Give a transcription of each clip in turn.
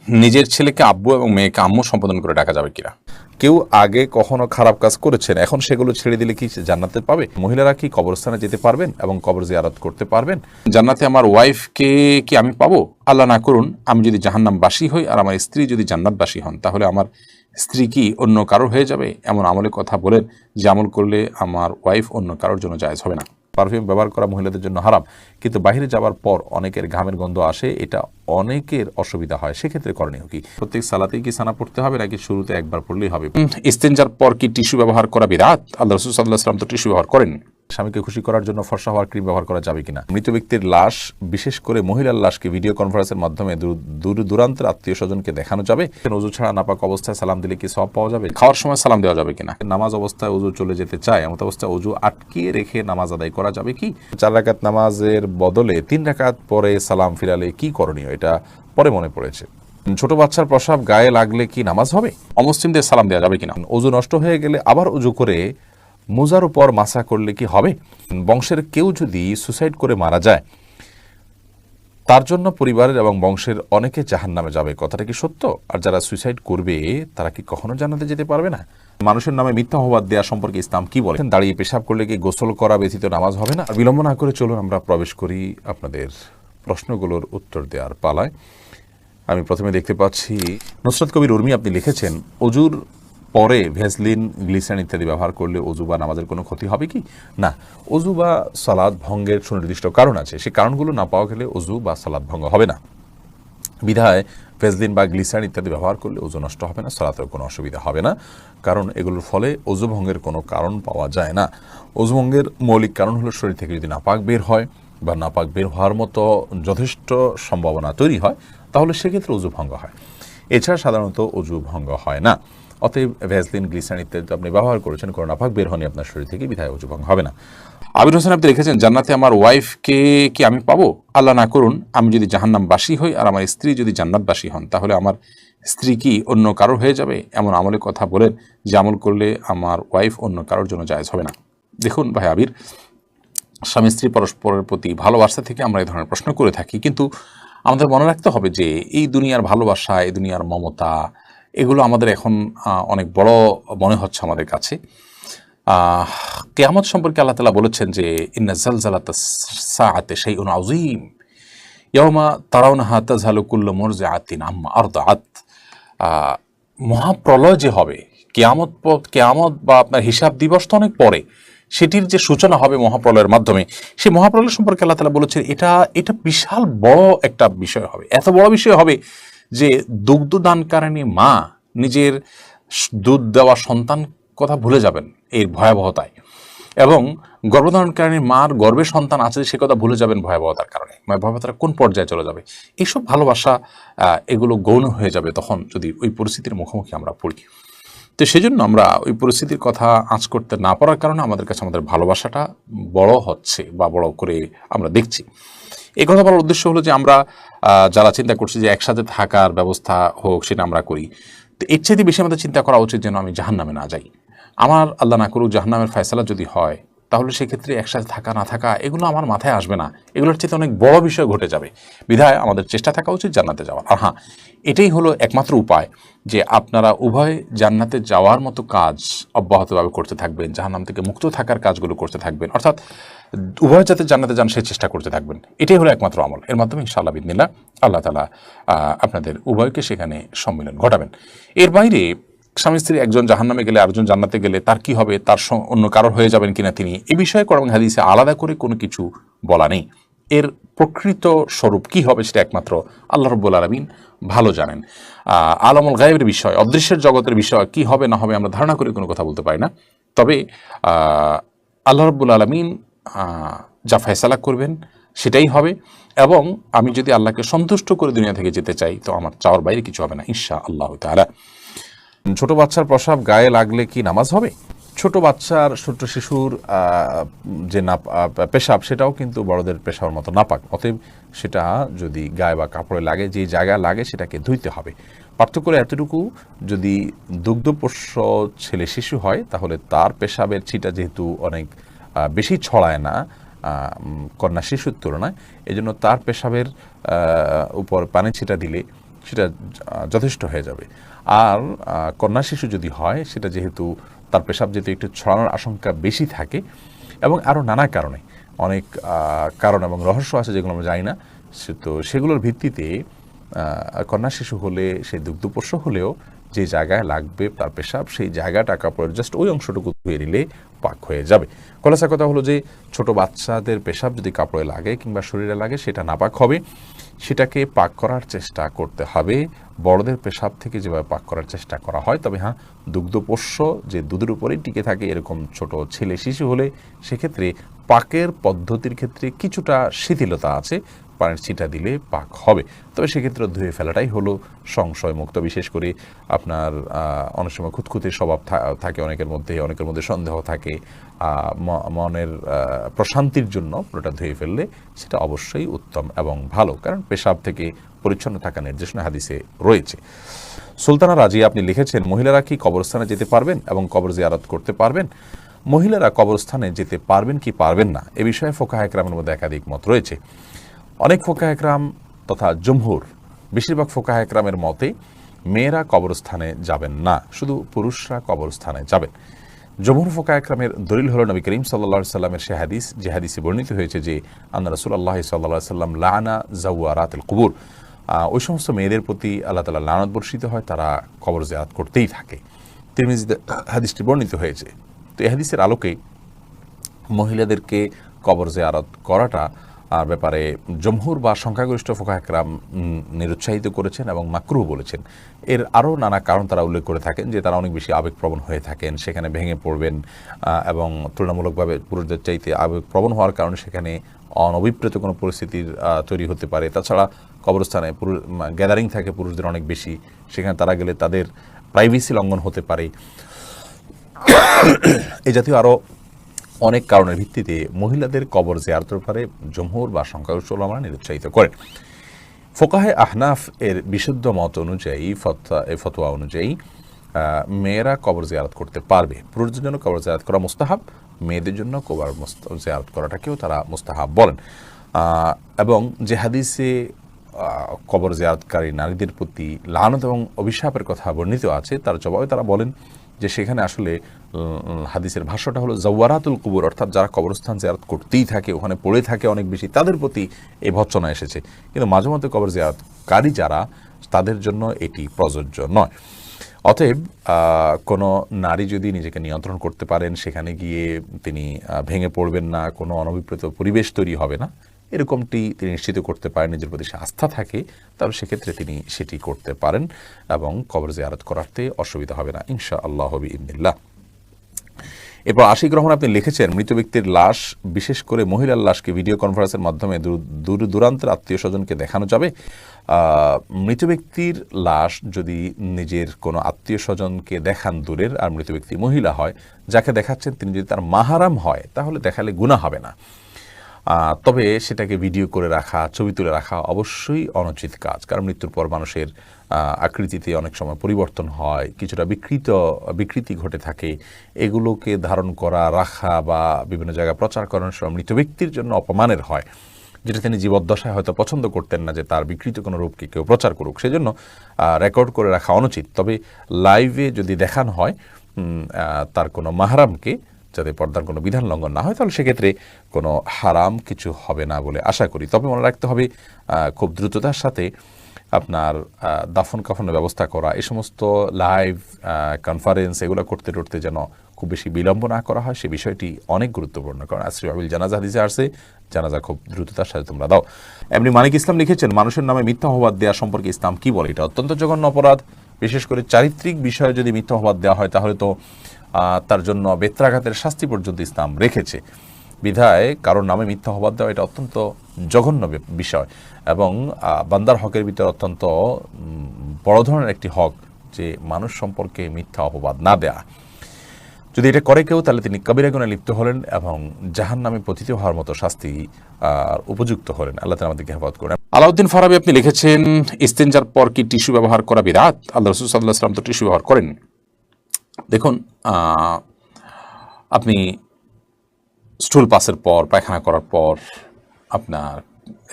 নিজের ছেলেকে আব্বু এবং মেয়েকে আম্মু সম্বোধন করে ডাকা যাবে কিনা? কেউ আগে কখনো খারাপ কাজ করেছেন, এখন সেগুলো ছেড়ে দিলে কি জান্নাতে পাবে? মহিলারা কি কবরস্থানে যেতে পারবেন এবং কবর জিয়ারত করতে পারবেন? জান্নাতে আমার ওয়াইফকে কি আমি পাবো? আল্লাহ না করুন, আমি যদি জাহান্নামবাসী হই আর আমার স্ত্রী যদি জান্নাতবাসী হন, তাহলে আমার স্ত্রী কি অন্য কারোর হয়ে যাবে? এমন আমলের কথা বলেন যে আমল করলে আমার ওয়াইফ অন্য কারোর জন্য জায়েজ হবে না। পারফিউম ব্যবহার করা মহিলাদের জন্য হারাম, কিন্তু বাইরে যাওয়ার পর অনেকের ঘামের গন্ধ আসে, এটা অনেকের অসুবিধা হয়, সেক্ষেত্রে করণীয় কি? প্রত্যেক সালাতেই কি সানা পড়তে হবে নাকি শুরুতে একবার পড়লেই হবে? ইস্তেঞ্জার পর কি টিস্যু ব্যবহার করা বিরাট? আল্লাহ রাসূল সাল্লাল্লাহু আলাইহি ওয়াসাল্লাম তো টিস্যু ব্যবহার করেন। স্বামীকে খুশি করার জন্য ফর্সা হওয়ার ক্রিম ব্যবহার করা যাবে কিনা? মৃত ব্যক্তির লাশ, বিশেষ করে মহিলার লাশকে ভিডিও কনফারেন্সের মাধ্যমে দূর দূরান্তের আত্মীয় স্বজনকে দেখানো যাবে? ওযু ছাড়া নাপাক অবস্থায় সালাম দিলে কি সওয়াব পাওয়া যাবে? খাওয়ার সময় সালাম দেওয়া যাবে কিনা? নামাজ অবস্থায় ওযু চলে যেতে চায়, এমন অবস্থায় ওযু আটকিয়ে রেখে নামাজ আদায় করা যাবে কি? 4 রাকাত নামাজের বদলে 3 রাকাত পরে সালাম ফিরালে কি করণীয়? এটা পরে মনে পড়েছে। ছোট বাচ্চার প্রসাব গায়ে লাগলে কি নামাজ হবে? অমুসলিমদের সালাম দেওয়া যাবে কিনা? ওযু নষ্ট হয়ে গেলে আবার ওযু করে মোজার উপর মাসা করলে কি হবে? বংশের কেউ যদি সুসাইড করে মারা যায়, তার জন্য পরিবারের এবং বংশের অনেকে জাহান্নামে যাবে, কথাটা কি সত্য? আর যারা সুইসাইড করবে তারা কি কখনো জান্নাতে যেতে পারবে না? মানুষের নামে মিথ্যা অপবাদ দেওয়া সম্পর্কে ইসলাম কি বলে? দাঁড়িয়ে পেশাব করলে কি গোসল করা ব্যতীত নামাজ হবে না? বিলম্ব না করে চলুন আমরা প্রবেশ করি আপনাদের প্রশ্নগুলোর উত্তর দেওয়ার পালায়। আমি প্রথমে দেখতে পাচ্ছি নুসরাত কবির উর্মি, আপনি লিখেছেন অজুর পরে ভেসলিন, গ্লিসারিন ইত্যাদি ব্যবহার করলে অজু বা নামাজের কোনো ক্ষতি হবে কি? না, অজু বা সালাত ভঙ্গের সুনির্দিষ্ট কারণ আছে, সেই কারণগুলো না পাওয়া গেলে অজু বা সালাত ভঙ্গ হবে না। বিধায় ভেসলিন বা গ্লিসারিন ইত্যাদি ব্যবহার করলে অজু নষ্ট হবে না, সালাতের কোনো অসুবিধা হবে না, কারণ এগুলোর ফলে অজু ভঙ্গের কোনো কারণ পাওয়া যায় না। অজু ভঙ্গের মৌলিক কারণ হলো শরীর থেকে যদি নাপাক বের হয় বা নাপাক বের হওয়ার মতো যথেষ্ট সম্ভাবনা তৈরি হয়, তাহলে সেক্ষেত্রে অজু ভঙ্গ হয়। এছাড়া সাধারণত অজু ভঙ্গ হয় না। অতএব ভ্যাসলিন, গ্লিসারিন ইত্যাদি আপনি ব্যবহার করেছেন, কোনো নাপাক বের হয়নি আপনার শরীর থেকে, বিধায় অজু ভঙ্গ হবে না। আবির হোসেন, আপনি লিখেছেন জান্নাতে আমার ওয়াইফকে কি আমি পাবো? আল্লাহ না করুন, আমি যদি জাহান্নামবাসী হই আর আমার স্ত্রী যদি জান্নাতবাসী হন, তাহলে আমার স্ত্রী কি অন্য কারোর হয়ে যাবে? এমন আমলের কথা বলেন যে আমল করলে আমার ওয়াইফ অন্য কারোর জন্য জায়েজ হবে না। দেখুন ভাই আবির, স্বামী স্ত্রী পরস্পরের প্রতি ভালোবাসা থেকে আমরা এই ধরনের প্রশ্ন করে থাকি, কিন্তু আমাদের মনে রাখতে হবে যে এই দুনিয়ার ভালোবাসা, এই দুনিয়ার মমতা, এগুলো আমাদের এখন অনেক বড় মনে হচ্ছে আমাদের কাছে। কিয়ামত সম্পর্কে আল্লাহ তাআলা বলেছেন যে ইন্না জালজালাতাস সাআতি শাইউন আযীম ইয়াওমা তারাউনাহা তাযহালু কুল্লু মুরজিআতিন আম্মা আরদাআত। মহাপ্রলয় যে হবে, কিয়ামত বা আপনার হিসাব দিবস তো অনেক পরে, সেটির যে সূচনা হবে মহাপ্রলয়ের মাধ্যমে, সেই মহাপ্রলয় সম্পর্কে আল্লাহ তাআলা বলেছেন এটা বিশাল বড় একটা বিষয় হবে। এত বড় বিষয় হবে যে দুগ্ধদানকারিণী মা নিজের দুধ দেওয়া সন্তান কথা ভুলে যাবেন এর ভয়াবহতায়, এবং গর্ভধারণকারী মার গর্ভে সন্তান আছে সে কথা ভুলে যাবেন ভয়াবহতার কারণে। ভয়াবহতার কোন পর্যায়ে চলে যাবে, এইসব ভালোবাসা এগুলো গৌণ হয়ে যাবে তখন যদি ওই পরিস্থিতির মুখোমুখি আমরা পড়ি। তো সেজন্য আমরা ওই পরিস্থিতির কথা আঁচ করতে না পারার কারণে আমাদের কাছে আমাদের ভালোবাসাটা বড় হচ্ছে বা বড় করে আমরা দেখছি। এই কথা বলার উদ্দেশ্য হলো যে আমরা যারা চিন্তা করছি যে একসাথে থাকার ব্যবস্থা হোক, সেটা আমরা করি, তো এর চাইতে বেশি আমাদের চিন্তা করা উচিত যেন আমি জাহান্নামে না যাই। আমার আল্লাহ না করুক জাহান্নামের ফয়সালা যদি হয়, তাহলে সেক্ষেত্রে একসাথে থাকা না থাকা এগুলো আমার মাথায় আসবে না, এগুলোর চেয়ে অনেক বড় বিষয় ঘটে যাবে। বিধায় আমাদের চেষ্টা থাকা উচিত জান্নাতে যাওয়ার। আর হ্যাঁ, এটাই হলো একমাত্র উপায় যে আপনারা উভয় জান্নাতে যাওয়ার মতো কাজ অব্যাহতভাবে করতে থাকবেন, জাহান্নাম থেকে মুক্ত থাকার কাজগুলো করতে থাকবেন, অর্থাৎ উভয় যাতে জান্নাতে যান সেই চেষ্টা করতে থাকবেন। এটাই হলো একমাত্র আমল। এর মাধ্যমে ইনশাআল্লাহ বিদিনিল্লাহ আল্লাহ তাআলা আপনাদের উভয়কে সেখানে সম্মিলন ঘটাবেন। এর বাইরে স্বামী স্ত্রী একজন জাহান্নামে গেলে আরেকজন জান্নাতে গেলে তার কি হবে, তার অন্য কারোর হয়ে যাবেন কিনা তিনি, এ বিষয়ে কোরআন হাদিসে আলাদা করে কোনো কিছু বলা নেই। এর প্রকৃত স্বরূপ কি হবে সেটা একমাত্র আল্লাহ রাব্বুল আলামিন ভালো জানেন। আলামুল গায়েবের বিষয়, অদৃশ্যের জগতের বিষয় কি হবে না হবে আমরা ধারণা করে কোনো কথা বলতে পারি না। তবে আল্লাহ রাব্বুল আলামিন যা ফয়সালা করবেন সেটাই হবে, এবং আমি যদি আল্লাহকে সন্তুষ্ট করে দুনিয়া থেকে যেতে চাই তো আমার চাওয়ার বাইরে কিছু হবে না ইনশাআল্লাহ তাআলা। ছোট বাচ্চার প্রসাব গায়ে লাগলে কি নামাজ হবে? ছোট বাচ্চার, ছোট শিশুর যে পেশাব, সেটাও কিন্তু বড়দের পেশাবের মতো নাপাক। অতএব সেটা যদি গায়ে বা কাপড়ে লাগে, যে জায়গায় লাগে সেটাকে ধুইতে হবে। পার্থক্য এতটুকু, যদি দুগ্ধপোষ্য ছেলে শিশু হয় তাহলে তার পেশাবের ছিটা যেহেতু অনেক বেশি ছড়ায় না কন্যা শিশুর তুলনায়, এজন্য তার পেশাবের উপর পানি ছিটা দিলে সেটা যথেষ্ট হয়ে যাবে। আর কন্যা শিশু যদি হয়, সেটা যেহেতু তার পেশাব যেহেতু একটু ছড়ানোর আশঙ্কা বেশি থাকে, এবং আরও নানা কারণে অনেক কারণ এবং রহস্য আছে যেগুলো আমরা জানি না, তো সেগুলোর ভিত্তিতে কন্যা শিশু হলে, সে দুগ্ধপোষ্য হলেও যে জায়গায় লাগবে তার পেশাব, সেই জায়গাটা কাপড়ের জাস্ট ওই অংশটুকু ধুয়ে নিলে পাক হয়ে যাবে। খোলাসা কথা হলো যে ছোট বাচ্চাদের পেশাব যদি কাপড়ে লাগে কিংবা শরীরে লাগে, সেটা নাপাক হবে, সেটাকে পাক করার চেষ্টা করতে হবে বড়দের পেশাব থেকে যেভাবে পাক করার চেষ্টা করা হয়। তবে হ্যাঁ, দুগ্ধপোষ্য যে দুধের উপরেই টিকে থাকে এরকম ছোট ছেলে শিশু হলে সেক্ষেত্রে পাকের পদ্ধতির ক্ষেত্রে কিছুটা শিথিলতা আছে, পানির ছিটা দিলে পাক হবে। তবে সেক্ষেত্রে ধুয়ে ফেলাটাই হলো সংশয় মুক্ত। বিশেষ করে আপনার অনেক সময় খুঁতখুঁতে স্বভাব থাকে অনেকের মধ্যে সন্দেহ থাকে, মনের প্রশান্তির জন্য পুরোটা ধুয়ে ফেললে সেটা অবশ্যই উত্তম এবং ভালো, কারণ পেশাব থেকে পরিচ্ছন্ন থাকা নির্দেশনা হাদিসে রয়েছে। সুলতানা রাজিয়া আপনি লিখেছেন, মহিলারা কি কবরস্থানে যেতে পারবেন এবং কবর জিয়ারত করতে পারবেন? মহিলারা কবরস্থানে যেতে পারবেন কি পারবেন না, এ বিষয়ে ফোকাহে কেরামের মধ্যে একাধিক মত রয়েছে। অনেক ফোকাহে কেরাম তথা জমহুর, বেশিরভাগ ফোকাহে কেরামের মতে মেয়েরা কবরস্থানে যাবেন না, শুধু পুরুষরা কবরস্থানে যাবেন। জমহুর ফোকাহে কেরামের দলিল হলো নবী করিম সাল্লাল্লাহু আলাইহি সাল্লামের সে হাদিস, যে হাদিসে বর্ণিত হয়েছে যে আন্না রাসূলুল্লাহ সাল্লাল্লাহু আলাইহি সাল্লাম লানা যাওয়ারাতিল কুবুর, ওই সমস্ত মেয়েদের প্রতি আল্লাহ তাআলা লানত বর্ষিত হয়, তারা কবর জিয়ারত করতেই থাকে। তিরমিজিতে হাদিসটি বর্ণিত হয়েছে। তো এই হাদিসের আলোকে মহিলাদেরকে কবর জিয়ারত করাটা ব্যাপারে জমহুর বা সংখ্যাগরিষ্ঠ ফোকাহে কেরাম নিরুৎসাহিত করেছেন এবং মাকরুহ বলেছেন। এর আরও নানা কারণ তারা উল্লেখ করে থাকেন, যে তারা অনেক বেশি আবেগপ্রবণ হয়ে থাকেন, সেখানে ভেঙে পড়বেন এবং তুলনামূলকভাবে পুরুষদের চাইতে আবেগপ্রবণ হওয়ার কারণে সেখানে অনভিপ্রেত কোনো পরিস্থিতির তৈরি হতে পারে। তাছাড়া কবরস্থানে গ্যাদারিং থাকে পুরুষদের অনেক বেশি, সেখানে তারা গেলে তাদের প্রাইভেসি লঙ্ঘন হতে পারে। এই জাতীয় আরও অনেক কারণের ভিত্তিতে মহিলাদের কবর জিয়ারতের ব্যাপারে জমহুর বা সংখ্যাগরিষ্ঠ উলামারা নিরুৎসাহিত করেন। ফোকাহে আহনাফ এর বিশুদ্ধ মত অনুযায়ী, ফতোয়া অনুযায়ী মেয়েরা কবর জিয়ারত করতে পারবে। পুরুষদের জন্য কবর জিয়ারত করা মুস্তাহাব, মেয়েদের জন্য কবর জিয়ারত করাটাকেও তারা মুস্তাহাব বলেন। এবং যে হাদিসে কবর জিয়ারতকারী নারীদের প্রতি লানত এবং অভিশাপের কথা বর্ণিত আছে, তার জবাবে তারা বলেন যে সেখানে আসলে হাদিসের ভাষ্যটা হলো যাওয়ারাতুল কুবুর, অর্থাৎ যারা কবরস্থান জিয়ারত করতেই থাকে, ওখানে পড়ে থাকে অনেক বেশি, তাদের প্রতি এই ভৎসনা এসেছে। কিন্তু মাঝে মধ্যে কবর জিয়ারতকারী যারা, তাদের জন্য এটি প্রযোজ্য নয়। অতএব কোনো নারী যদি নিজেকে নিয়ন্ত্রণ করতে পারেন, সেখানে গিয়ে তিনি ভেঙে পড়বেন না, কোনো অনভিপ্রেত পরিবেশ তৈরি হবে না, এরকমটি তিনি নিশ্চিত করতে পারেন, নিজের প্রতি সে আস্থা থাকে, তাহলে সেক্ষেত্রে তিনি সেটি করতে পারেন এবং কবর জিয়ারত করাতে অসুবিধা হবে না ইনশাআল্লাহ বিইذনিল্লাহ। এরপর আশিক রহমান আপনি লিখেছেন, মৃত ব্যক্তির লাশ, বিশেষ করে মহিলার লাশকে ভিডিও কনফারেন্সের মাধ্যমে দূর দূরান্তের আত্মীয় স্বজনকে দেখানো যাবে? মৃত ব্যক্তির লাশ যদি নিজের কোনো আত্মীয় স্বজনকে দেখান দূরের, আর মৃত ব্যক্তি মহিলা হয়, যাকে দেখাচ্ছেন তিনি যদি তার মাহারাম হয়, তাহলে দেখালে গুনাহ হবে না। তবে সেটাকে ভিডিও করে রাখা, ছবি তুলে রাখা অবশ্যই অনুচিত কাজ, কারণ মৃত্যুর পর মানুষের আকৃতিতে অনেক সময় পরিবর্তন হয়, কিছুটা বিকৃতি ঘটে থাকে। এগুলোকে ধারণ করা, রাখা বা বিভিন্ন জায়গায় প্রচার করানোর সময় মৃত ব্যক্তির জন্য অপমানের হয়, যেটা তিনি জীবদ্দশায় হয়তো পছন্দ করতেন না, যে তার বিকৃত কোনো রূপকে কেউ প্রচার করুক। সেজন্য রেকর্ড করে রাখা অনুচিত। তবে লাইভে যদি দেখানো হয় তার কোনো মাহরামকে, যাতে পর্দার কোনো বিধান লঙ্ঘন না হয়, তাহলে সেক্ষেত্রে কোনো হারাম কিছু হবে না বলে আশা করি। তবে মনে রাখতে হবে, খুব দ্রুততার সাথে আপনার দাফন কাফনের ব্যবস্থা করা, এই সমস্ত লাইভ কনফারেন্স এগুলো করতে যেন খুব বেশি বিলম্ব না করা হয়, সে বিষয়টি অনেক গুরুত্বপূর্ণ। কারণ আসরি আবিল জানাজা হাদিসে আসছে, জানাজা খুব দ্রুততার সাথে তোমরা দাও। এমনি মানিক ইসলাম লিখেছেন, মানুষের নামে মিথ্যা অপবাদ দেওয়া সম্পর্কে ইসলাম কি বলে? এটা অত্যন্ত জঘন্য অপরাধ। বিশেষ করে চারিত্রিক বিষয়ে যদি মিথ্যা অপবাদ দেওয়া হয়, তাহলে তো তার জন্য বেত্রাঘাতের শাস্তি পর্যন্ত ইসলাম রেখেছে। বিধায় কারোর নামে মিথ্যা অপবাদ দেওয়া এটা অত্যন্ত জঘন্য বিষয়, এবং বান্দার হকের ভিতরে অত্যন্ত বড় ধরনের একটি হক, যে মানুষ সম্পর্কে মিথ্যা অপবাদ না দেয়া। যদি এটা করে কেউ, তাহলে তিনি কবিরা গুনাহে লিপ্ত হলেন এবং জাহান্নামে পতিত হওয়ার মতো শাস্তি উপযুক্ত হলেন। আল্লাহ তাআলা আমাদেরকে হেফাজত করেন। আলাউদ্দিন ফারাবি আপনি লিখেছেন, ইস্তেনজার পর কি টিস্যু ব্যবহার করা বিদআত? আল্লাহ রাসূল সাল্লাল্লাহু আলাইহি ওয়াসাল্লাম তো টিস্যু ব্যবহার করেন। দেখুন, আপনি স্টুল পাসের পর, পায়খানা করার পর, আপনার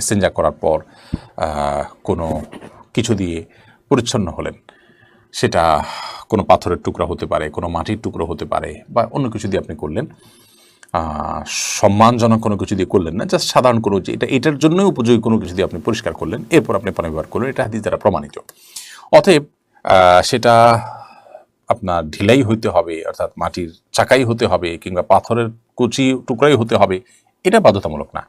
ইস্তেনজা করার পর কোনো কিছু দিয়ে পরিচ্ছন্ন হলেন, সেটা কোনো পাথরের টুকরা হতে পারে, কোনো মাটির টুকরো হতে পারে, বা অন্য কিছু দিয়ে আপনি করলেন, সম্মানজনক কোনো কিছু দিয়ে করলেন না, জাস্ট সাধারণ কোনো যে এটার জন্যই উপযোগী কোনো কিছু দিয়ে আপনি পরিষ্কার করলেন, এরপর আপনি পানি ব্যবহার করলেন, এটা হাদিস দ্বারা প্রমাণিত। অতএব সেটা আপনার ঢিলাই হইতে হবে, অর্থাৎ মাটির চাকাই হতে হবে, কিংবা পাথরের কুচি টুকরাই হতে হবে, এটা বাধ্যতামূলক না।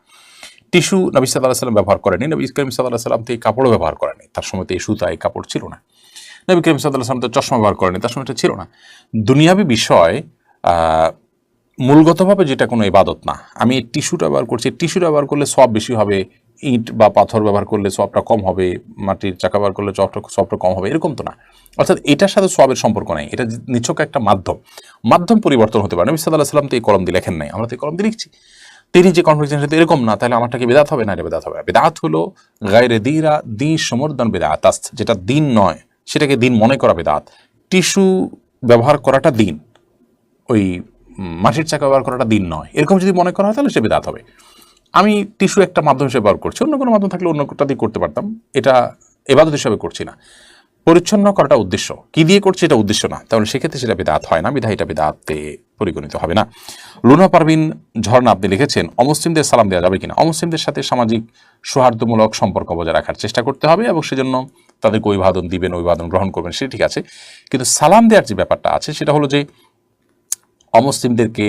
টিস্যু নবী সাল্লাল্লাহু আলাইহি ওয়াসাল্লাম ব্যবহার করেনি, নবী করিম সাল্লাল্লাহু আলাইহি ওয়াসাল্লাম তো এই কাপড়ও ব্যবহার করেনি, তার সময় তো এই সুতা এই কাপড় ছিল না। নবী করিম সাল্লাল্লাহু আলাইহি ওয়াসাল্লাম তো চশমা ব্যবহার করেনি, তার সময় এটা ছিল না। দুনিয়াবী বিষয় মূলগতভাবে যেটা কোনো ইবাদত না। আমি এই টিস্যুটা ব্যবহার করছি, টিস্যুটা ব্যবহার করলে সওয়াব বেশি হবে, ইট বা পাথর ব্যবহার করলে সওয়াবটা কম হবে, মাটির চাকা ব্যবহার করলে সওয়াবটা কম হবে, এরকম তো না। অর্থাৎ এটার সাথে সওয়াবের সম্পর্ক নাই, এটা নিছক একটা মাধ্যম পরিবর্তন হতে পারে। নবী সাল্লাল্লাহু আলাইহি ওয়াসাল্লাম তো এই কলম দিয়ে লেখেন নাই, আমরা তো এই কলম দিয়ে লিখছি। তিনি যে কনফারেন্সের সাথে এরকম না, তাহলে আমারটা কি বিদআত হবে? না, এটা বিদআত হবে। বিদআত হলো গায়রে দিরা দি সমর্দন বিদআত, যেটা দিন নয় সেটাকে দিন মনে করা বিদআত। টিস্যু ব্যবহার করাটা দিন, ওই মাটির চাকা ব্যবহার করাটা দিন নয়, এরকম যদি মনে করা হয় তাহলে সে বিদআত হবে। আমি টিস্যু একটা মাধ্যম হিসেবে ব্যবহার করছি, অন্য কোনো মাধ্যম থাকলে অন্য কোনটা দিয়ে করতে পারতাম, এটা ইবাদত হিসেবে করছি না। পরিচ্ছন্ন করাটা উদ্দেশ্য, কি দিয়ে করছে এটা উদ্দেশ্য না, তাহলে সেক্ষেত্রে সেটা বিদআত হয় না, বিধায় এটা বিদআতে পরিগণিত হবে না। লুনা পারভিন ঝর্ণা আপনি লিখেছেন, অমুসলিমদের সালাম দেওয়া যাবে কিনা? অমুসলিমদের সাথে সামাজিক সৌহার্দ্যমূলক সম্পর্ক বজায় রাখার চেষ্টা করতে হবে, এবং সেজন্য তাদেরকে অভিবাদন দিবেন, অভিবাদন গ্রহণ করবেন, সেটা ঠিক আছে। কিন্তু সালাম দেওয়ার যে ব্যাপারটা আছে সেটা হলো যে অমুসলিমদেরকে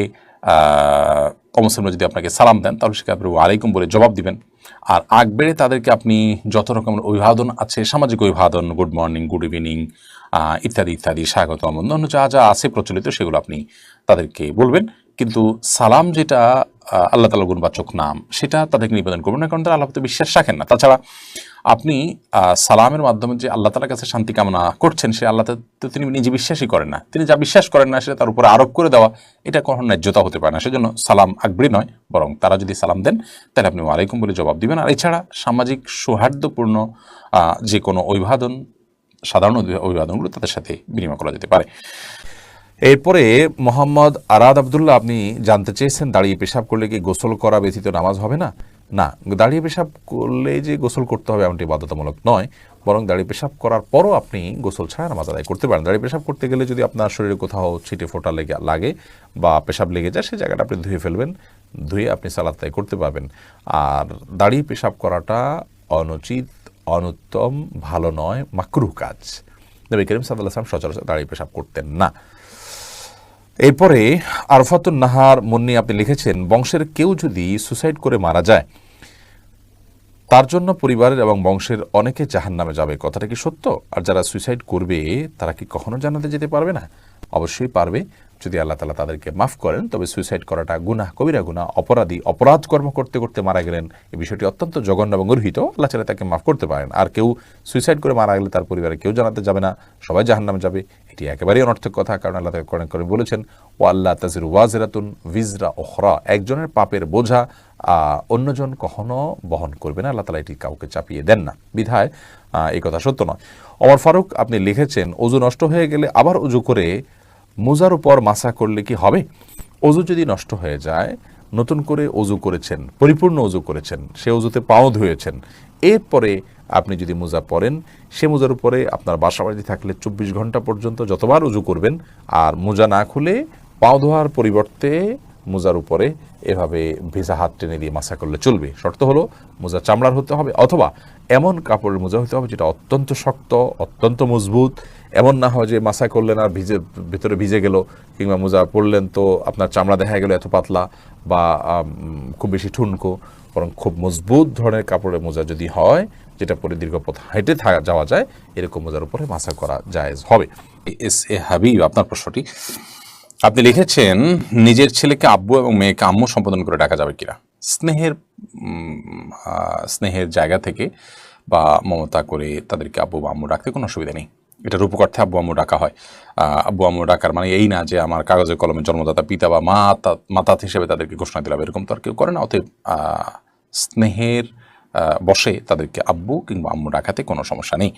অমুসলিমরা যদি আপনাকে সালাম দেন তাহলে সেটা আপনি ওয়ালাইকুম বলে জবাব দিবেন। আর আগ বেড়ে তাদেরকে আপনি যত রকমের অভিবাদন আছে, সামাজিক অভিবাদন, গুড মর্নিং, গুড ইভিনিং ইত্যাদি ইত্যাদি, স্বাগতম, অন্য যা যা আছে প্রচলিত সেগুলো আপনি তাদেরকে বলবেন। কিন্তু সালাম যেটা আল্লাহ তাআলার গুণবাচক নাম, সেটা তাদেরকে নিবেদন করবেন না, কারণ তারা আল্লাহতে বিশ্বাস রাখেন না। তাছাড়া আপনি সালামের মাধ্যমে যে আল্লাহ তাআলার কাছে শান্তি কামনা করছেন, সে আল্লাহ তো তিনি নিজে বিশ্বাসই করেন না, তিনি যা বিশ্বাস করেন না সেটা তার উপরে আরোপ করে দেওয়া, এটা কখনো ন্যায্যতা হতে পারে না। সেজন্য সালাম আকবরি নয়, বরং তারা যদি সালাম দেন তাহলে আপনি ওয়ালাইকুম বলে জবাব দিবেন। আর এছাড়া সামাজিক সৌহার্দ্যপূর্ণ যে কোনো অভিবাদন, সাধারণ অভিবাদনগুলো তাদের সাথে বিনিময় করা যেতে পারে। এরপরে মোহাম্মদ আরাদ আবদুল্লাহ আপনি জানতে চেয়েছেন, দাঁড়িয়ে পেশাব করলে কি গোসল করা ব্যতীত নামাজ হবে না? না, দাঁড়িয়ে পেশাব করলে যে গোসল করতে হবে এমনটি বাধ্যতামূলক নয়, বরং দাঁড়িয়ে পেশাব করার পরও আপনি গোসল ছাড়া নামাজ আদায় করতে পারেন। দাঁড়িয়ে পেশাব করতে গেলে যদি আপনার শরীরে কোথাও ছিটে ফোঁটা লাগে বা পেশাব লেগে যায়, সেই জায়গাটা আপনি ধুয়ে ফেলবেন, ধুয়ে আপনি সালাত আদায় করতে পারবেন। আর দাঁড়িয়ে পেশাব করাটা অনুচিত, অনুত্তম, ভালো নয়, মাকরুহ কাজ। নবী করিম সাল্লাল্লাহু আলাইহি ওয়াসাল্লাম সচরাচর দাঁড়িয়ে পেশাব করতেন না। এরপরে আরফাতুন নাহার মুন্নি আপনি লিখেছেন, বংশের কেউ যদি সুসাইড করে মারা যায় তার জন্য পরিবারের এবং বংশের অনেকে জাহান্নামে যাবে, কথাটা কি সত্য? আর যারা সুইসাইড করবে তারা কি কখনো জান্নাতে যেতে পারবে না? অবশ্যই পারবে, যদি আল্লাহ তাআলা তাদেরকে মাফ করেন। তবে সুইসাইড করাটা গুনাহ, কবিরা গুনাহ, অপরাধ কর্ম করতে করতে মারা গেলেন, এই বিষয়টি অত্যন্ত জঘন্য এবং গর্হিত, আল্লাহ চাইলে তাকে মাফ করতে পারেন। আর কেউ সুইসাইড করে মারা গেলে তার পরিবারে কেউ জান্নাতে যাবে না, সবাই জাহান্নামে যাবে, এটি একেবারেই অনর্থক কথা। কারণ আল্লাহ তাআলা কোরআনে কারীমে বলেছেন, ওয়া আল্লা তাজিরু ওয়াজিরাতুন বিজরা উখরা, একজনের পাপের বোঝা অন্যজন কখনো বহন করবে না, আল্লাহ তাআলা এটি কাউকে চাপিয়ে দেন না, বিধায় এই কথা সত্য নয়। ওমর ফারুক আপনি লিখেছেন, অজু নষ্ট হয়ে গেলে আবার অজু করে মোজার উপর মাসা করলে কি হবে? অজু যদি নষ্ট হয়ে যায়, নতুন করে অজু করেছেন, পরিপূর্ণ অজু করেছেন, সে অজুতে পাও ধুয়েছেন, এরপরে আপনি যদি মোজা পরেন, সে মোজার উপরে আপনার বাসাবাড়ি থাকলে 24 ঘন্টা পর্যন্ত যতবার অজু করবেন, আর মোজা না খুলে পাও ধোয়ার পরিবর্তে মোজার উপরে এভাবে ভেজা হাত টেনে দিয়ে মাসা করলে চলবে। শর্ত হলো মোজা চামড়ার হতে হবে, অথবা এমন কাপড়ের মোজা হতে হবে যেটা অত্যন্ত শক্ত, অত্যন্ত মজবুত। এমন না হয় যে মাসা করলেন আর ভিতরে ভিজে গেল, কিংবা মোজা পরলেন তো আপনার চামড়া দেখা গেল এত পাতলা বা খুব বেশি ঠুনকো, বরং খুব মজবুত ধরনের কাপড়ের মোজা যদি হয়, যেটা পরে দীর্ঘ পথ হেঁটে যাওয়া যায়, এরকম মোজার উপরে মাসা করা জায়েজ হবে। এস এ হাবিব, আপনার প্রশ্নটি আপনি লিখেছেন, নিজের ছেলেকে আব্বু এবং মেয়েকে আম্মু সম্বোধন করে ডাকা যাবে কিনা? স্নেহের জায়গা থেকে বা মমতা করে তাদেরকে আব্বু বা আম্মু ডাকতে কোনো অসুবিধা নেই। এটা রূপকার্থে আব্বু আম্মু ডাকা হয়। আব্বু আম্মু ডাকার মানে এই না যে আমার কাগজে কলমে জন্মদাতা পিতা বা মাতা হিসেবে তাদেরকে ঘোষণা দিলাম, এরকম তো আর কেউ করে না। অতএব স্নেহের বশে তাদেরকে আব্বু কিংবা আম্মু ডাকাতে কোনো সমস্যা নেই।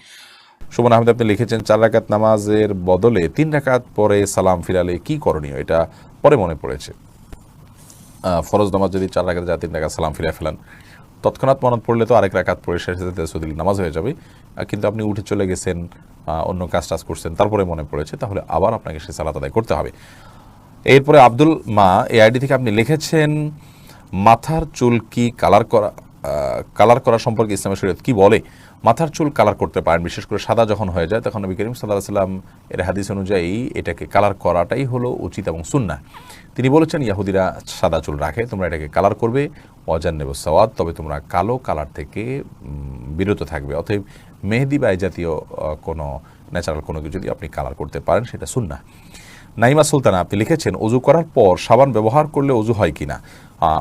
সুমন আহমেদ আপনি লিখেছেন, 4 রাকাত নামাজের বদলে 3 রাকাত পরে সালাম ফিরালে কি করণীয়? এটা পরে মনে পড়েছে। ফরজ নামাজ যদি 4 রাকাত যায়, 3 রাকাত সালাম ফিরে ফেলান, তৎক্ষণাৎ মনে পড়লে তো আরেক রাকাত পড়ে শেষে তাসাহুদ নামাজ হয়ে যাবে, কিন্তু আপনি উঠে চলে গেছেন, অন্য কাজ টাজ করছেন, তারপরে মনে পড়েছে, তাহলে আবার আপনাকে সে সালাত আদায় করতে হবে। এরপরে আব্দুল মা এই আইডি থেকে আপনি লিখেছেন, মাথার চুল কি কালার করা সম্পর্কে ইসলামের শরীয়ত কি বলে? মাথার চুল কালার করতে পারেন, বিশেষ করে সাদা যখন হয়ে যায় তখন নবী করিম সাল্লাল্লাহু আলাইহি ওয়াসাল্লাম এর হাদিস অনুযায়ী এটাকে কালার করাটাই হলো উচিত এবং সুন্নাহ। তিনি বলেছেন, ইয়াহুদিরা সাদা চুল রাখে, তোমরা এটাকে কালার করবে, ওয়াজান্নিবুস সাওয়াদ, তবে তোমরা কালো কালার থেকে বিরত থাকবে। অতএব মেহেদি বা এই জাতীয় কোনো ন্যাচারাল কোনো কিছু যদি আপনি কালার করতে পারেন সেটা সুন্নাহ। নাইমা সুলতানা আপনি লিখেছেন, অজু করার পর সাবান ব্যবহার করলে অজু হয় কিনা?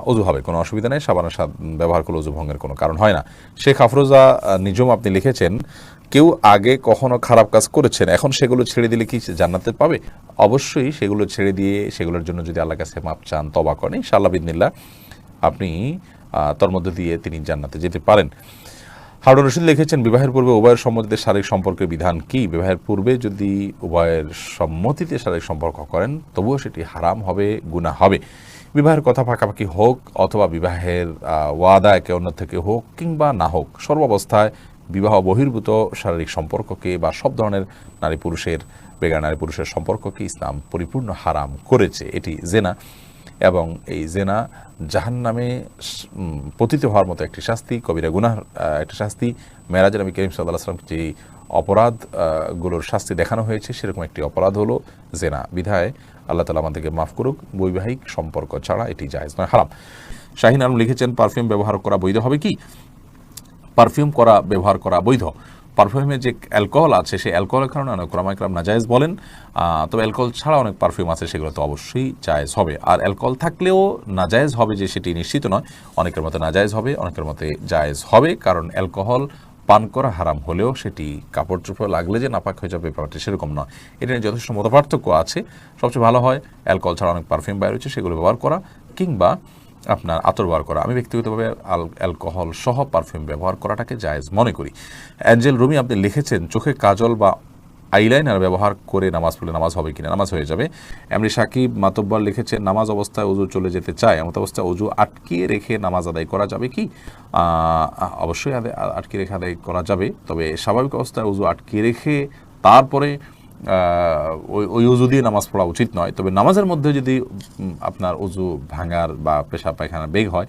অজু হবে, কোনো অসুবিধা নেই, সাবানের ব্যবহার করলে অজু ভঙ্গের কোনো কারণ হয় না। শেখ আফরোজা নিজম আপনি লিখেছেন, কেউ আগে কখনো খারাপ কাজ করেছেন, এখন সেগুলো ছেড়ে দিলে কি জান্নাতে পাবে? অবশ্যই সেগুলো ছেড়ে দিয়ে সেগুলোর জন্য যদি আল্লাহর কাছে মাপ চান, তওবা করেন, ইনশাআল্লাহ বিদিনিল্লাহ আপনি তার মধ্যে দিয়ে তিনি জান্নাতে যেতে পারেন। হারুন রশিদ লিখেছেন, বিবাহের পূর্বে উভয়ের সম্মতিতে শারীরিক সম্পর্কের বিধান কি? বিবাহের পূর্বে যদি উভয়ের সম্মতিতে শারীরিক সম্পর্ক করেন তবুও সেটি হারাম হবে, গুনাহ হবে। বিবাহের কথা পাকাপাকি হোক অথবা বিবাহের ওয়াদা একে অন্য থেকে হোক কিংবা না হোক, সর্বাবস্থায় বিবাহ বহির্ভূত শারীরিক সম্পর্ককে বা সব ধরনের নারী পুরুষের বেগার নারী পুরুষের সম্পর্ককে ইসলাম পরিপূর্ণ হারাম করেছে। এটি জেনা, এবং এই জেনা জাহান্নামে পতিত হওয়ার মতো একটি শাস্তি, কবিরা গুনাহ একটি শাস্তি। মেরাজে নবী করিম সাল্লাল্লাহু আলাইহি ওয়াসাল্লাম যে অপরাধগুলোর শাস্তি দেখানো হয়েছে সেরকম একটি অপরাধ হলো জেনা। বিধায় আল্লাহ তাআলা আমাদেরকে মাফ করুক, বৈবাহিক সম্পর্ক ছাড়া এটি জায়েজ নয়, হারাম। শাহিন আলম লিখেছেন, পারফিউম ব্যবহার করা বৈধ হবে কি? পারফিউম ব্যবহার করা বৈধ। পারফিউমে যে অ্যালকোহল আছে সেই অ্যালকোহলের কারণে অনেক ওলামা ইকরাম নাজায়েজ বলেন, তবে অ্যালকোহল ছাড়া অনেক পারফিউম আছে সেগুলো তো অবশ্যই জায়েজ হবে। আর অ্যালকোহল থাকলেও নাজায়েজ হবে যে সেটি নিশ্চিত নয়, অনেকের মতে নাজায়েজ হবে, অনেকের মতে জায়েজ হবে, কারণ অ্যালকোহল পান করা হারাম হলেও সেটি কাপড় চোপড় লাগলে যে নাপাক হয়ে যাবে ব্যাপারটি সেরকম নয়। এটা নিয়ে যথেষ্ট মতপার্থক্য আছে। সবচেয়ে ভালো হয় অ্যালকোহল ছাড়া অনেক পারফিউম বাইরে হচ্ছে সেগুলো ব্যবহার করা, কিংবা আপনার আতর ব্যবহার করা। আমি ব্যক্তিগতভাবে অ্যালকোহল সহ পারফিউম ব্যবহার করাটাকে জায়েজ মনে করি। অ্যাঞ্জেল রুমি আপনি লিখেছেন, চোখে কাজল বা আইলাইনার ব্যবহার করে নামাজ পড়লে নামাজ হবে কিনা? নামাজ হয়ে যাবে। এমনি সাকিব মাতব্বর লিখেছেন, নামাজ অবস্থায় অজু চলে যেতে চায়, এমন অবস্থায় অজু আটকিয়ে রেখে নামাজ আদায় করা যাবে কি? অবশ্যই আটকে রেখে আদায় করা যাবে, তবে স্বাভাবিক অবস্থায় অজু আটকিয়ে রেখে তারপরে ওই অজু দিয়ে নামাজ পড়া উচিত নয়। তবে নামাজের মধ্যে যদি আপনার অজু ভাঙার বা পেশাব পায়খানার বেগ হয়,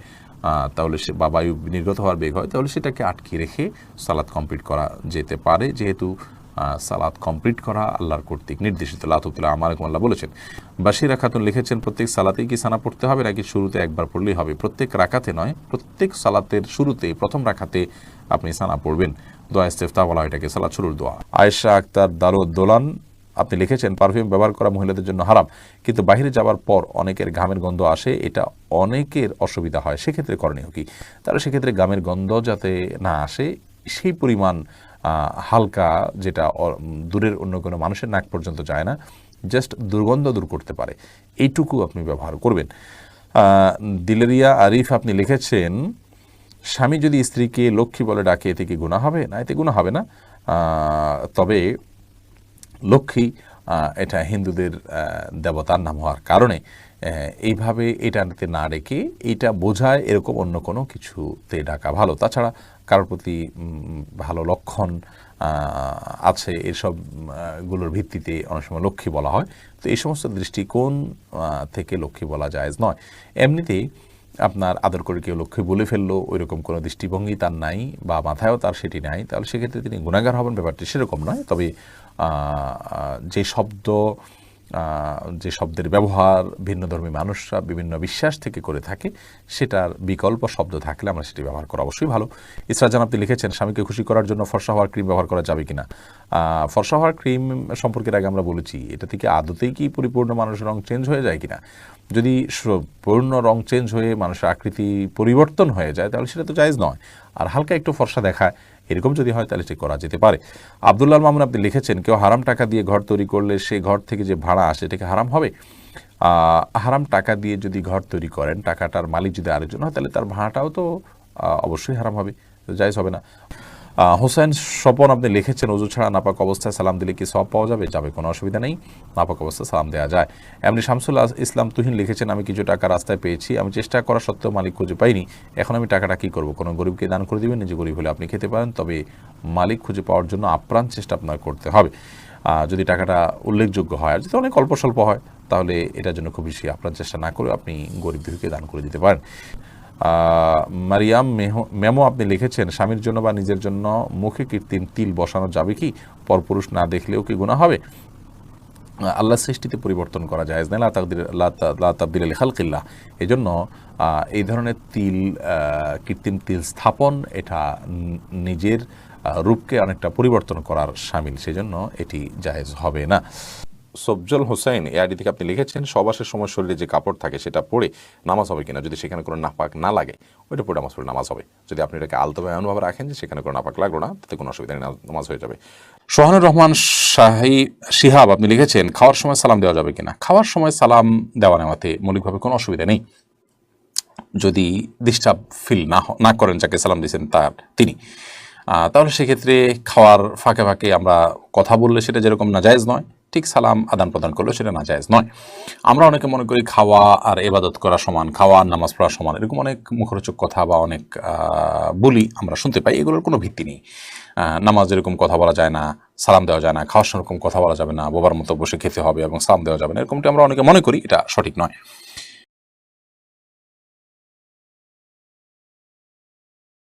তাহলে সে বা বায়ু নির্গত হওয়ার বেগ হয়, তাহলে সেটাকে আটকে রেখে সালাত কমপ্লিট করা যেতে পারে, যেহেতু সালাত কমপ্লিট করা আল্লাহর কর্তৃক নির্দেশিত। লাতুতুল্লাহ আমারকুম আল্লাহ বলেছেন। বাশিরা খাতুন লিখেছেন, প্রত্যেক সালাতেই কি সানা পড়তে হবে নাকি শুরুতে একবার পড়লেই হবে? প্রত্যেক রাকাতে নয়, প্রত্যেক সালাতের শুরুতে প্রথম রাকাতে আপনি সানা পড়বেন। দোয়া ইস্তেফতা বলা হয় এটাকে, সালাত শুরুর দোয়া। আয়েশা আক্তার দোলান আপনি লিখেছেন, পারফিউম ব্যবহার করা মহিলাদের জন্য হারাম, কিন্তু বাইরে যাওয়ার পর অনেকের ঘামের গন্ধ আসে, এটা অনেকের অসুবিধা হয়, সেক্ষেত্রে করণীয় কি? তাহলে সেক্ষেত্রে ঘামের গন্ধ যাতে না আসে সেই পরিমাণ হালকা, যেটা দূরের অন্য কোনো মানুষের নাক পর্যন্ত যায় না, জাস্ট দুর্গন্ধ দূর করতে পারে, এইটুকু আপনি ব্যবহার করবেন। দিলেরিয়া আরিফ আপনি লিখেছেন, স্বামী যদি স্ত্রীকে লক্ষ্মী বলে ডাকে এতে কি গুনাহ হবে? না, এতে গুনাহ হবে না। তবে লক্ষ্মী এটা হিন্দুদের দেবতার নাম হওয়ার কারণে এইভাবে এটাতে না ডেকে এটা বোঝায় এরকম অন্য কোনো কিছুতে ডাকা ভালো। তাছাড়া কারোর প্রতি ভালো লক্ষণ আছে এসবগুলোর ভিত্তিতে অনেক সময় লক্ষ্মী বলা হয়। তো এই সমস্ত দৃষ্টিকোণ থেকে লক্ষ্মী বলা জায়েজ নয়। এমনিতেই আপনার আদর করে কেউ লক্ষ্মী বলে ফেললো, ওইরকম কোনো দৃষ্টিভঙ্গি তার নাই বা মাথায়ও তার সেটি নাই, তাহলে সেক্ষেত্রে তিনি গুনাহগার হবেন, ব্যাপারটি সেরকম নয়। তবে যে শব্দের ব্যবহার ভিন্নধর্মী মানুষরা বিভিন্ন বিশ্বাস থেকে করে থাকে, সেটার বিকল্প শব্দ থাকলে আমরা সেটি ব্যবহার করা অবশ্যই ভালো। ইসরাজান আপনি লিখেছেন, স্বামীকে খুশি করার জন্য ফর্সা হওয়ার ক্রিম ব্যবহার করা যাবে কিনা? ফর্সা হওয়ার ক্রিম সম্পর্কে আগে আমরা বলেছি, এটা থেকে আদতেই কি পরিপূর্ণ মানুষের রং চেঞ্জ হয়ে যায় কিনা? যদি পূর্ণ রং চেঞ্জ হয়ে মানুষের আকৃতি পরিবর্তন হয়ে যায় তাহলে সেটা তো জায়েজ নয়। আর হালকা একটু ফর্সা দেখায় এরকম যদি হয় তাহলে সেটা করা যেতে পারে। আব্দুল্লাহ মামুন আপনি লিখেছেন, কেউ হারাম টাকা দিয়ে ঘর তৈরি করলে সেই ঘর থেকে যে ভাড়া আসে এটাকে হারাম হবে? হারাম টাকা দিয়ে যদি ঘর তৈরি করেন, টাকাটার মালিক যদি আরেকজন হয় তাহলে তার ভাড়াটাও তো অবশ্যই হারাম হবে, জায়েজ হবে না। হোসেন স্বপন আপনি লিখেছেন ওযু ছাড়া নাপাক অবস্থায় সালাম দিলে কি সওয়াব পাওয়া যাবে? যাবে, কোনো অসুবিধা নেই, নাপাক অবস্থায় সালাম দেওয়া যায়। এমনি শামসুল ইসলাম তুহিন লিখেছেন আমি কিছু টাকা রাস্তায় পেয়েছি, আমি চেষ্টা করা সত্ত্বেও মালিক খুঁজে পাইনি, এখন আমি টাকাটা কী করব? কোনো গরিবকে দান করে দিবেন? নিজে গরিব হলে আপনি খেতে পারেন, তবে মালিক খুঁজে পাওয়ার জন্য আপ্রাণ চেষ্টা আপনার করতে হবে। যদি টাকাটা উল্লেখযোগ্য হয়, আর যদি অনেক অল্প স্বল্প হয়, তাহলে এটার জন্য খুব বেশি আপ্রাণ চেষ্টা না করে আপনি গরিব দুঃখীকে দান করে দিতে পারেন। মারিয়াম মেমো আপনি লিখেছেন স্বামীর জন্য বা নিজের জন্য মুখে কৃত্রিম তিল বসানো যাবে কি? পরপুরুষ না দেখলেও কি গুনাহ হবে? আল্লাহ সৃষ্টিতে পরিবর্তন করা যায় না, লা তাবদীলা লিখালকিল্লাহ। এই জন্য এই ধরনের তিল, কৃত্রিম তিল স্থাপন, এটা নিজের রূপকে অনেকটা পরিবর্তন করার শামিল, সেই জন্য এটি জায়েজ হবে না। সবজল হোসেন এই আইডি থেকে আপনি লিখেছেন সহবাসের সময় শরীরে যে কাপড় থাকে সেটা পরে নামাজ হবে কিনা? যদি সেখানে কোনো নাপাক না লাগে ওইটা পরে নামাজ হবে। যদি আপনি এটাকে আলতোভাবে এমনভাবে রাখেন যে সেখানে কোনো নাপাক লাগলো না, তাতে কোনো অসুবিধা নেই, নামাজ হয়ে যাবে। সোহানুর রহমান শিহাব আপনি লিখেছেন খাওয়ার সময় সালাম দেওয়া যাবে কিনা? খাওয়ার সময় সালাম দেওয়া নেওয়াতে মৌলিকভাবে কোনো অসুবিধা নেই, যদি ডিস্টার্ব ফিল না করেন যাকে সালাম দিয়েছেন তিনি, তাহলে সেক্ষেত্রে খাওয়ার ফাঁকে ফাঁকে আমরা কথা বললে সেটা যেরকম নাজায়েজ নয়, ঠিক সালাম আদান প্রদান করলেও সেটা নাজায়েজ নয়। আমরা অনেকে মনে করি খাওয়া আর ইবাদত করা সমান, খাওয়া আর নামাজ পড়া সমান, এরকম অনেক মুখরোচক কথা বা অনেক বলি আমরা শুনতে পাই, এগুলোর কোনো ভিত্তি নেই। নামাজ এরকম কথা বলা যায় না, সালাম দেওয়া যায় না, খাওয়ার সময় এরকম কথা বলা যাবে না, বোবার মতো বসে খেতে হবে এবং সালাম দেওয়া যাবে না, এরকমটা আমরা অনেকে মনে করি, এটা সঠিক নয়।